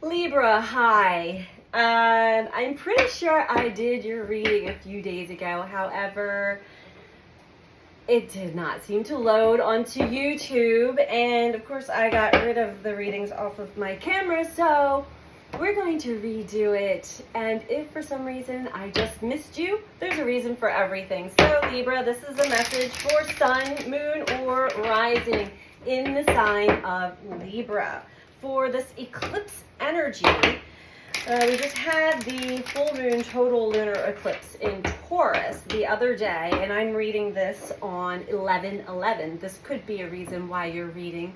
Libra, hi. I'm pretty sure I did your reading a few days ago. However, it did not seem to load onto YouTube. And of course, I got rid of the readings off of my camera. So we're going to redo it. And if for some reason I just missed you, there's a reason for everything. So Libra, this is a message for sun, moon, or rising in the sign of Libra. For this eclipse energy, we just had the full moon total lunar eclipse in Taurus the other day, and I'm reading this on 11/11. This could be a reason why your reading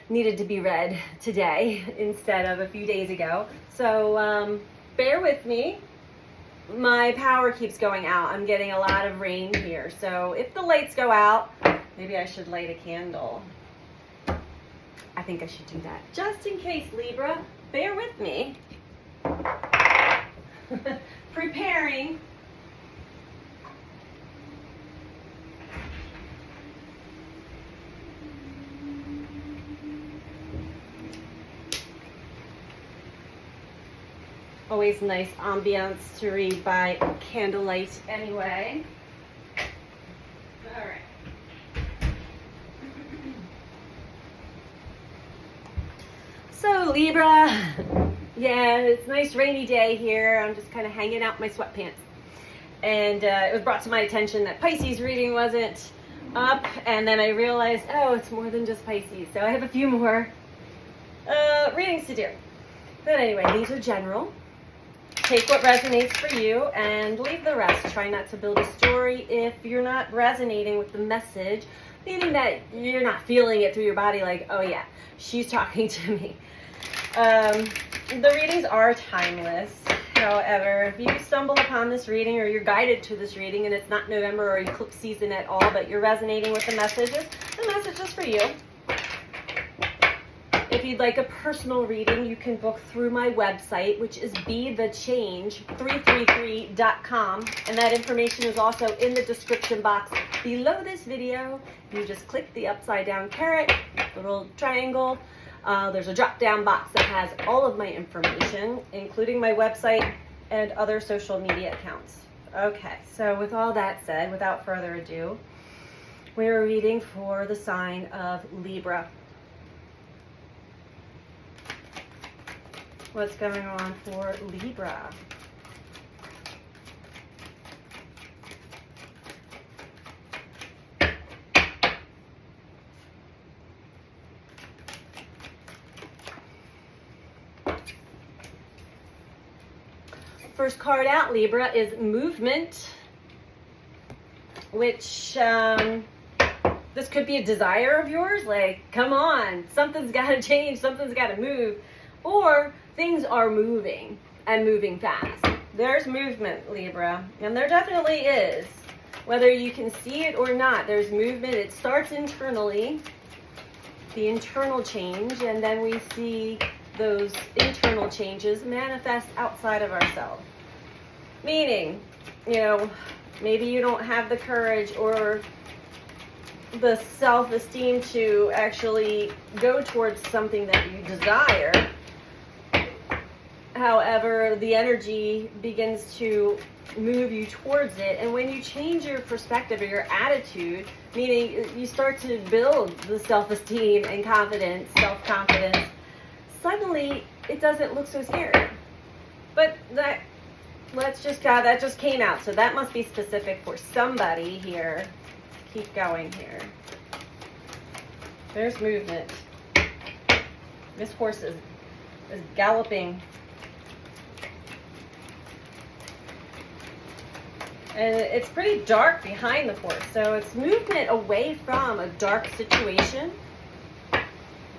needed to be read today instead of a few days ago. So bear with me. My power keeps going out. I'm getting a lot of rain here. So if the lights go out, maybe I should light a candle. I think I should do that. Just in case, Libra, bear with me. Preparing. Always nice ambiance to read by candlelight anyway. All right. So Libra, yeah, it's a nice rainy day here. I'm just kind of hanging out in my sweatpants. And it was brought to my attention that Pisces reading wasn't up. And then I realized, oh, it's more than just Pisces. So I have a few more readings to do. But anyway, these are general. Take what resonates for you and leave the rest. Try not to build a story if you're not resonating with the message, meaning that you're not feeling it through your body like, oh yeah, she's talking to me. The readings are timeless. However, if you stumble upon this reading or you're guided to this reading and it's not November or eclipse season at all, but you're resonating with the message is for you. If you'd like a personal reading, you can book through my website, which is BeTheChange333.com. And that information is also in the description box below this video. You just click the upside down caret, little triangle. There's a drop down box that has all of my information, including my website and other social media accounts. Okay, so with all that said, without further ado, we're reading for the sign of Libra. What's going on for Libra? First card out, Libra, is movement, which this could be a desire of yours, like, come on, something's got to change, something's got to move, or things are moving and moving fast. There's movement, Libra, and there definitely is. Whether you can see it or not, there's movement. It starts internally, the internal change, and then we see those internal changes manifest outside of ourselves. Meaning, maybe you don't have the courage or the self-esteem to actually go towards something that you desire. However, the energy begins to move you towards it. And when you change your perspective or your attitude, meaning you start to build the self-esteem and confidence, self-confidence, suddenly it doesn't look so scary. But that just came out. So that must be specific for somebody here. Keep going here. There's movement. This horse is galloping. And it's pretty dark behind the horse. So it's movement away from a dark situation.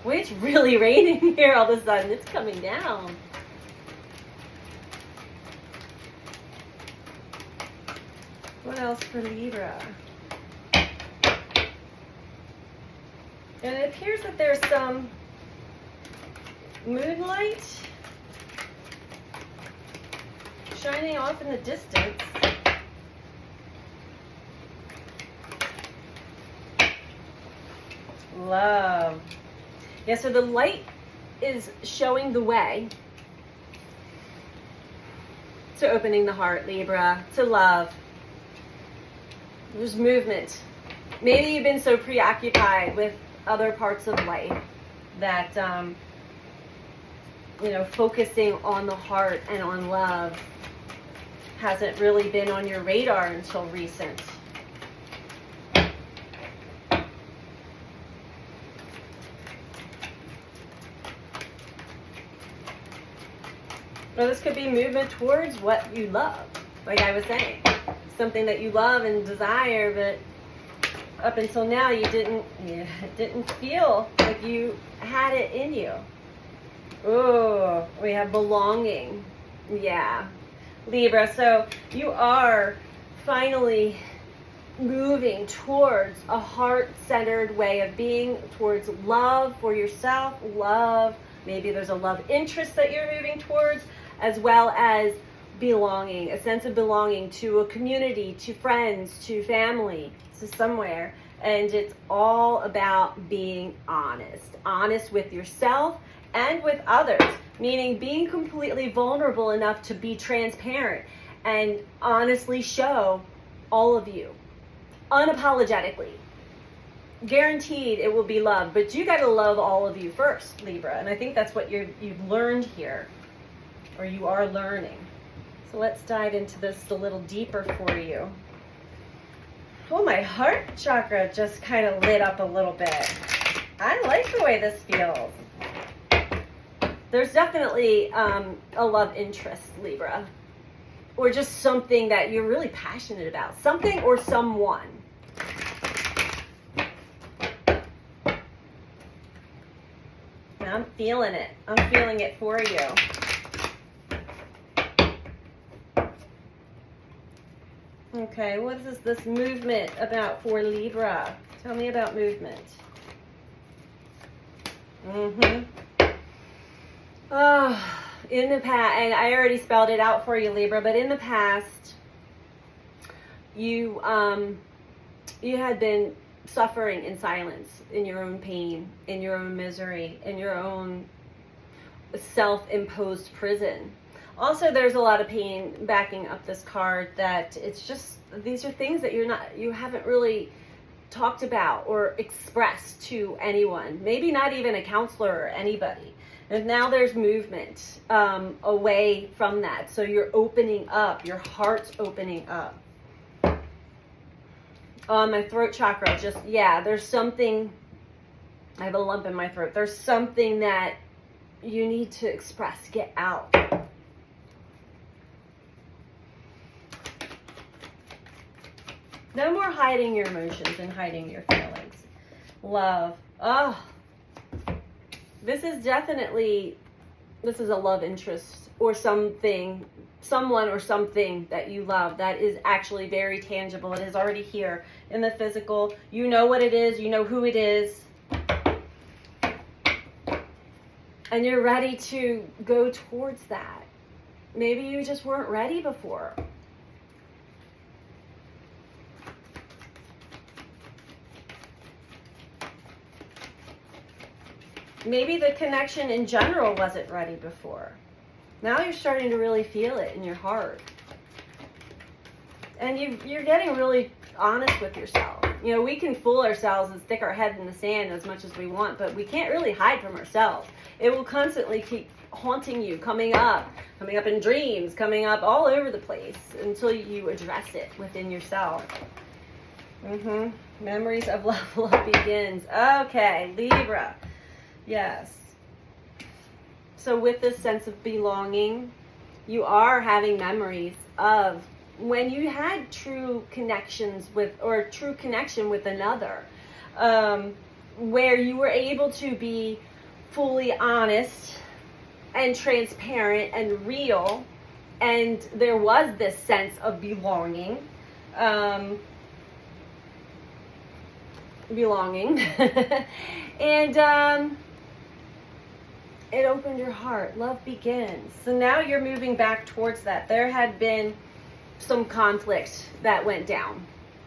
Wait, it's really raining here all of a sudden. It's coming down. What else for Libra? And it appears that there's some moonlight shining off in the distance. Love. Yeah, so the light is showing the way. to opening the heart, Libra, to love. There's movement. Maybe you've been so preoccupied with other parts of life that, focusing on the heart and on love hasn't really been on your radar until recent. Or this could be movement towards what you love, like I was saying. Something that you love and desire, but up until now you didn't feel like you had it in you. Oh, we have belonging. Yeah. Libra, so you are finally moving towards a heart-centered way of being, towards love for yourself, love. Maybe there's a love interest that you're moving towards, as well as belonging, a sense of belonging to a community, to friends, to family, to somewhere. And it's all about being honest with yourself and with others, meaning being completely vulnerable enough to be transparent and honestly show all of you, unapologetically. Guaranteed it will be love, but you got to love all of you first, Libra. And I think that's what you've learned here, or you are learning. So let's dive into this a little deeper for you. Oh, my heart chakra just kind of lit up a little bit. I like the way this feels. There's definitely a love interest, Libra, or just something that you're really passionate about, something or someone. I'm feeling it. I'm feeling it for you. Okay, what is this movement about for Libra? Tell me about movement. Oh, in the past, and I already spelled it out for you, Libra, but in the past, you had been suffering in silence, in your own pain, in your own misery, in your own self-imposed prison. Also, there's a lot of pain backing up this card, that it's just, these are things that you haven't really talked about or expressed to anyone, maybe not even a counselor or anybody. And now there's movement away from that. So you're opening up, your heart's opening up. My throat chakra, there's something, I have a lump in my throat. There's something that you need to express, get out. No more hiding your emotions and hiding your feelings. Love. Oh, this is a love interest or something, someone or something that you love that is actually very tangible. It is already here in the physical. You know what it is. You know who it is. And you're ready to go towards that. Maybe you just weren't ready before. Maybe the connection in general wasn't ready before. Now you're starting to really feel it in your heart. And you're getting really honest with yourself. You know, we can fool ourselves and stick our head in the sand as much as we want, but we can't really hide from ourselves. It will constantly keep haunting you, coming up in dreams, coming up all over the place until you address it within yourself. Memories of love begins. Okay, Libra. Yes. So with this sense of belonging, you are having memories of when you had true connection with another, where you were able to be fully honest and transparent and real, and there was this sense of belonging. And it opened your heart. Love begins. So now you're moving back towards that. There had been some conflict that went down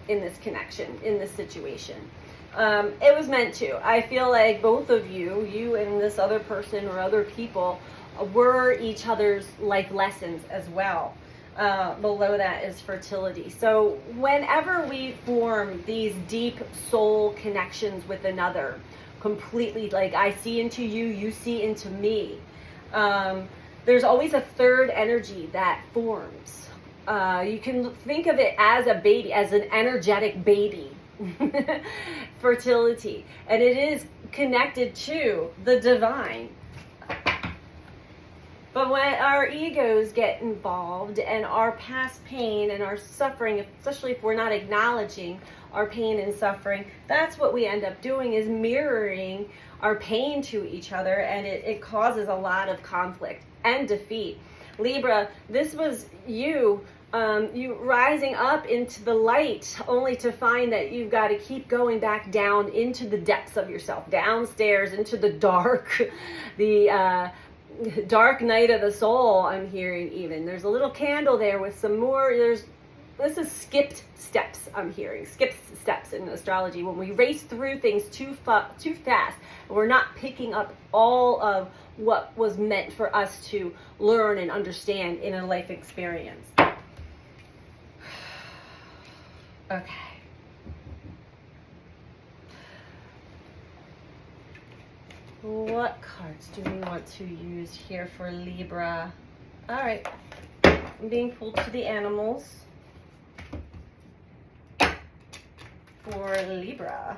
in this connection, in this situation. It was meant to. I feel like both of you and this other person or other people, were each other's life lessons as well. below that is fertility. So whenever we form these deep soul connections with another, completely, like I see into you, you see into me, there's always a third energy that forms. You can think of it as a baby, as an energetic baby. Fertility. And it is connected to the divine. But when our egos get involved and our past pain and our suffering, especially if we're not acknowledging our pain and suffering, that's what we end up doing, is mirroring our pain to each other, and it causes a lot of conflict and defeat. Libra, this was you rising up into the light, only to find that you've got to keep going back down into the depths of yourself, downstairs into the dark, the dark night of the soul. I'm hearing even there's a little candle there with some more. This is skipped steps. I'm hearing skipped steps in astrology. When we race through things too fast, we're not picking up all of what was meant for us to learn and understand in a life experience. Okay. What cards do we want to use here for Libra? All right. I'm being pulled to the animals for Libra.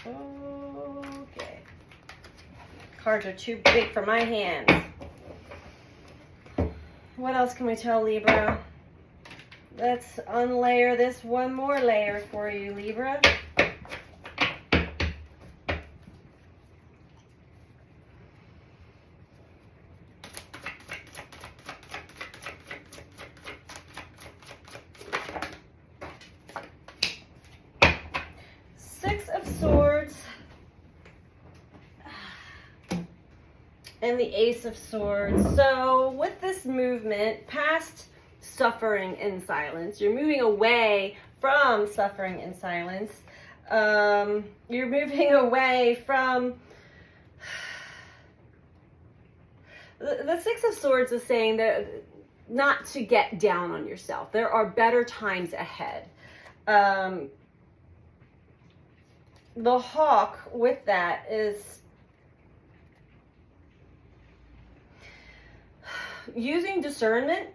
Okay. Cards are too big for my hands. What else can we tell Libra? Let's unlayer this one more layer for you, Libra. Six of Swords and the Ace of Swords. So with this movement, past suffering in silence, you're moving away from suffering in silence. You're moving away from... The Six of Swords is saying that not to get down on yourself. There are better times ahead. The Hawk with that is using discernment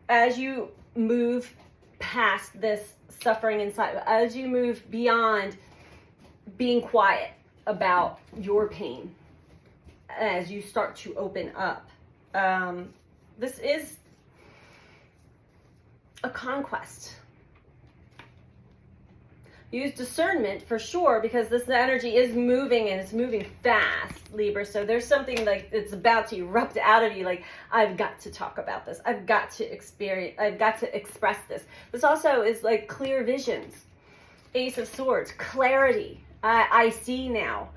as you move past this suffering inside, as you move beyond being quiet about your pain, as you start to open up. This is a conquest. Use discernment for sure, because this energy is moving and it's moving fast, Libra. So there's something like it's about to erupt out of you. Like, I've got to talk about this. I've got to experience, I've got to express this. This also is like clear visions. Ace of Swords, clarity. I see now.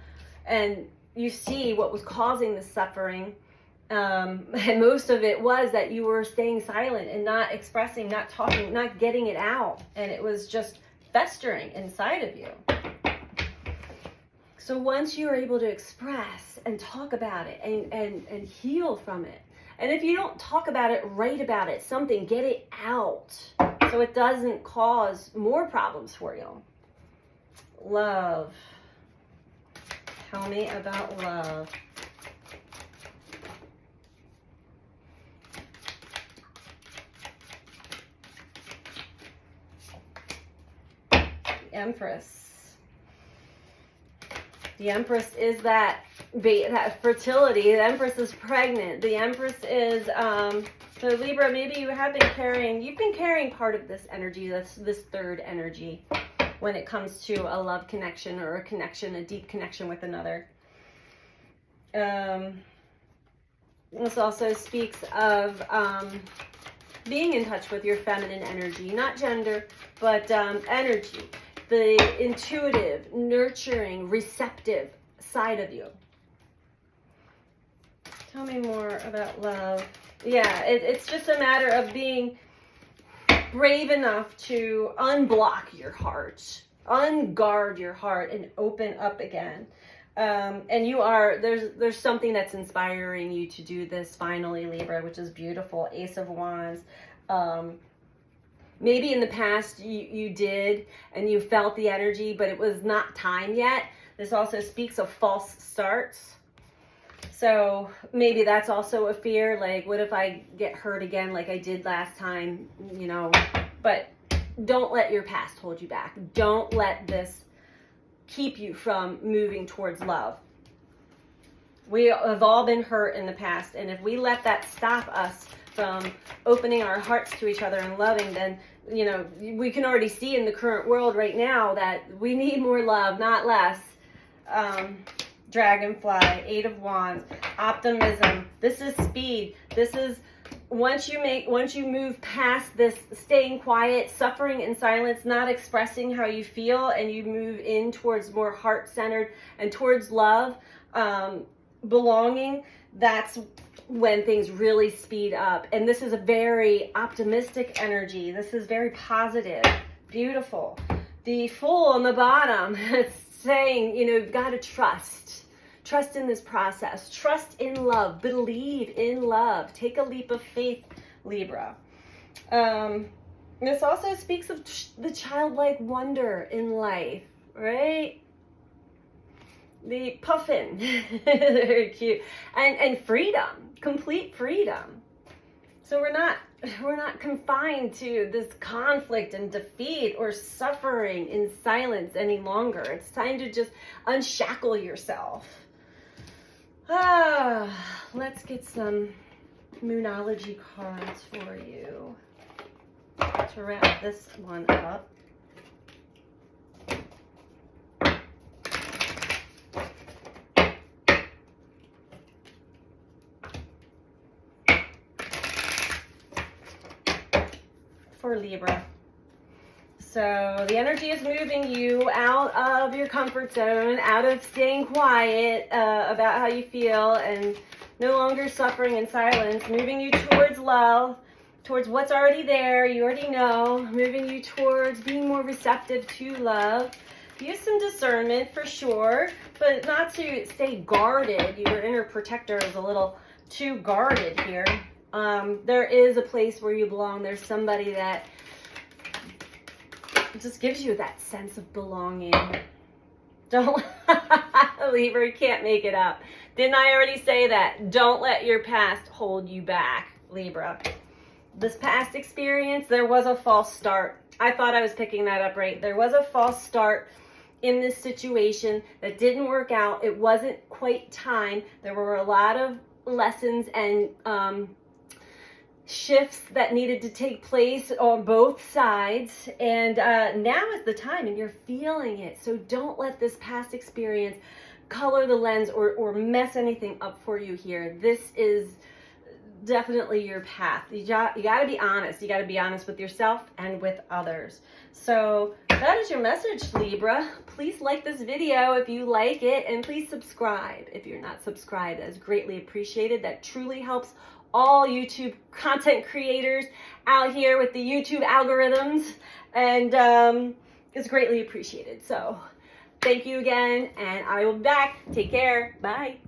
And you see what was causing the suffering. And most of it was that you were staying silent and not expressing, not talking, not getting it out. And it was just festering inside of you. So once you're able to express and talk about it and heal from it, and if you don't talk about it, write about it, something, get it out so it doesn't cause more problems for you. Love. Tell me about love. Empress. The Empress is that fertility. The Empress is pregnant. The Empress is so Libra, maybe you've been carrying part of this energy, this third energy, when it comes to a love connection or a deep connection with another. This also speaks of being in touch with your feminine energy, not gender, but energy. The intuitive, nurturing, receptive side of you. Tell me more about love. Yeah, it's just a matter of being brave enough to unblock your heart, unguard your heart, and open up again. And you are, there's something that's inspiring you to do this finally, Libra, which is beautiful. Ace of Wands. Maybe in the past you did and you felt the energy, but it was not time yet. This also speaks of false starts. So maybe that's also a fear. Like, what if I get hurt again like I did last time, you know? But don't let your past hold you back. Don't let this keep you from moving towards love. We have all been hurt in the past, and if we let that stop us from opening our hearts to each other and loving, then, you know, we can already see in the current world right now that we need more love, not less. Dragonfly, Eight of Wands, optimism. This is speed. This is once you move past this staying quiet, suffering in silence, not expressing how you feel, and you move in towards more heart-centered and towards love, belonging, that's when things really speed up. And this is a very optimistic energy. This is very positive, beautiful. The Fool on the bottom, it's saying, you know, you've got to trust. Trust in this process. Trust in love. Believe in love. Take a leap of faith, Libra. This also speaks of the childlike wonder in life, right? The puffin. Very cute. And freedom. Complete freedom. So we're not confined to this conflict and defeat or suffering in silence any longer. It's time to just unshackle yourself. Let's get some Moonology cards for you to wrap this one up. For Libra. So the energy is moving you out of your comfort zone, out of staying quiet about how you feel, and no longer suffering in silence, moving you towards love, towards what's already there, you already know, moving you towards being more receptive to love. Use some discernment for sure, but not to stay guarded. Your inner protector is a little too guarded here. There is a place where you belong. There's somebody that just gives you that sense of belonging. Don't, Libra, you can't make it up. Didn't I already say that? Don't let your past hold you back, Libra. This past experience, there was a false start. I thought I was picking that up right. There was a false start in this situation that didn't work out. It wasn't quite time. There were a lot of lessons and shifts that needed to take place on both sides, and now is the time, and you're feeling it. So don't let this past experience color the lens or mess anything up for you here. This is definitely your path. You got to be honest. You got to be honest with yourself and with others. So that is your message, Libra. Please like this video if you like it, and please subscribe if you're not subscribed. That is greatly appreciated. That truly helps all YouTube content creators out here with the YouTube algorithms, and it's greatly appreciated. So thank you again, and I will be back. Take care. Bye.